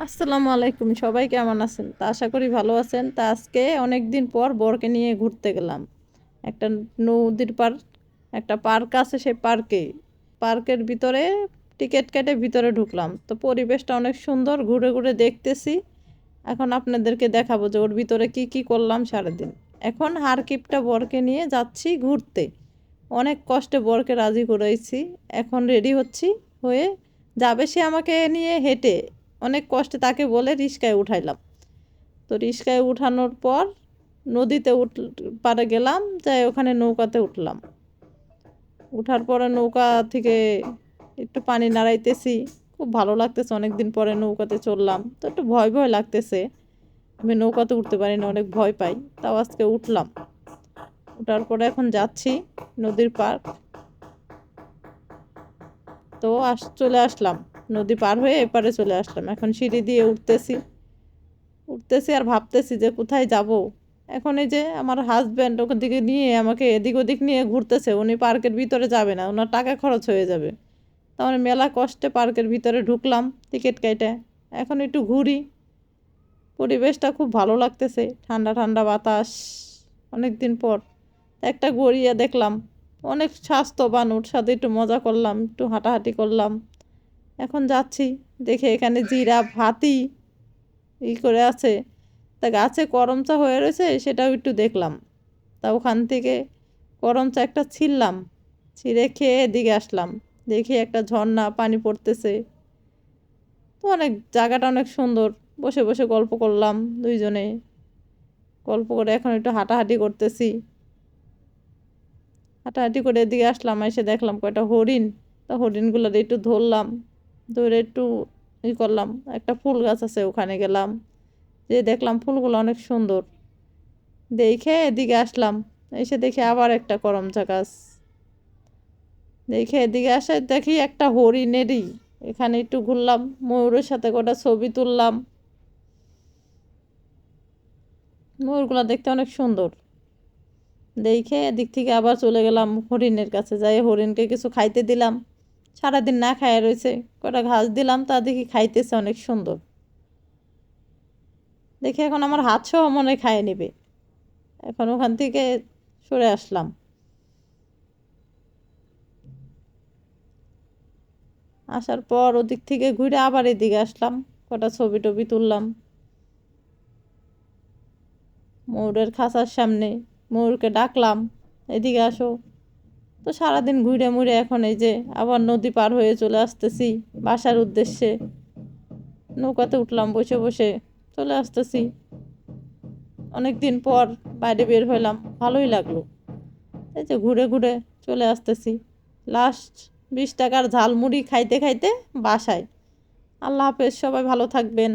আসসালামু আলাইকুম, সবাই কেমন আছেন? আশা করি ভালো আছেন। আজকে অনেক দিন পর বরকে নিয়ে ঘুরতে গেলাম একটা নদীর পার। একটা পার্ক আছে, সেই পার্কের ভিতরে টিকিট কেটে ভিতরে ঢুকলাম। তো পরিবেশটা অনেক সুন্দর, ঘুরে ঘুরে দেখতেছি। এখন আপনাদেরকে দেখাবো যে ওর ভিতরে কি কি করলাম সারাদিন। এখন হারকিপটা বরকে নিয়ে যাচ্ছি ঘুরতে। অনেক কষ্টে বরকে রাজি করাইছি। এখন রেডি হচ্ছি, হয়ে যাবে সে আমাকে নিয়ে হেঁটে। অনেক কষ্টে তাকে বলে রিস্কায় উঠাইলাম। তো রিস্কায় উঠানোর পর নদীতে পাড়ে গেলাম, যাই ওখানে নৌকাতে উঠলাম। উঠার পরে নৌকা থেকে একটু পানি নাড়াইতেছি। খুব ভালো লাগতেছে, অনেক দিন পরে নৌকাতে চললাম। তো একটু ভয় ভয় লাগতেছে, আমি নৌকাতে উঠতে পারি না, অনেক ভয় পাই। তাও আজকে উঠলাম। ওঠার পরে এখন যাচ্ছি নদীর পার। তো চলে আসলাম, নদী পার হয়ে এপারে চলে আসলাম। এখন সিঁড়ি দিয়ে উঠতেছি উঠতেছি আর ভাবতেছি যে কোথায় যাব। এখন এই যে আমার হাজব্যান্ড ওখান থেকে নিয়ে আমাকে এদিক ওদিক নিয়ে ঘুরতেছে। উনি পার্কের ভিতরে যাবে না, ওনার টাকা খরচ হয়ে যাবে। তো আমার মেলা কষ্টে পার্কের ভিতরে ঢুকলাম টিকিট কেটে। এখন একটু ঘুরি, পরিবেশটা খুব ভালো লাগতেছে, ঠান্ডা ঠান্ডা বাতাস। অনেক দিন পর একটা গড়িয়া দেখলাম, অনেক স্বাস্থ্যবান। ওর সাথে একটু মজা করলাম, একটু হাঁটাহাঁটি করলাম। এখন যাচ্ছি, দেখে এখানে জিরাফ, হাতি করে আছে। তা গাছে করম চা হয়ে রয়েছে, সেটাও একটু দেখলাম। তা ওখান থেকে করম চা একটা ছিঁড়লাম, ছিঁড়ে খেয়ে এদিকে আসলাম। দেখি একটা ঝর্ণা, পানি পড়তেছে। তো অনেক জায়গাটা অনেক সুন্দর। বসে বসে গল্প করলাম দুইজনে। গল্প করে এখন একটু হাঁটাহাঁটি করতেছি। হাঁটাহাঁটি করে এদিকে আসলাম, এসে দেখলাম কয়টা হরিণ। তা হরিণগুলো একটু ধরলাম, ধরে একটু করলাম। একটা ফুল গাছ আছে, ওখানে গেলাম, যে দেখলাম ফুলগুলো অনেক সুন্দর। দেখে এদিকে আসলাম, এসে দেখি আবার একটা করমচা গাছ। দেখে এদিকে আসে দেখি একটা হরিণেরই। এখানে একটু ঘুরলাম, ময়ূরের সাথে কটা ছবি তুললাম। ময়ূরগুলো দেখতে অনেক সুন্দর। দেখে এদিক থেকে আবার চলে গেলাম হরিণের কাছে, যাই হরিণকে কিছু খাইতে দিলাম। সারাদিন না খায় রয়েছে, কটা ঘাস দিলাম, তা দেখি খাইতেছে অনেক সুন্দর। দেখে এখন আমার হাত সহ মনে খায় নেবে। এখন ওখান থেকে সরে আসলাম। আসার পর ওদিক থেকে ঘুরে আবার এদিকে আসলাম, কটা ছবি টবি তুললাম ময়ূরের খাঁচার সামনে। ময়ূরকে ডাকলাম, এদিকে আসো। তো সারাদিন ঘুরে মুড়ে এখন এই যে আবার নদী পার হয়ে চলে আসতেছি বাসার উদ্দেশ্যে। নৌকাতে উঠলাম, বসে বসে চলে আসতেছি। অনেক দিন পর বাইরে বের হইলাম, ভালোই লাগলো। এই যে ঘুরে ঘুরে চলে আসতেছি। লাস্ট 20 টাকার ঝালমুড়ি খাইতে খাইতে বাসায়। আল্লাহ হাফেজ, সবাই ভালো থাকবেন।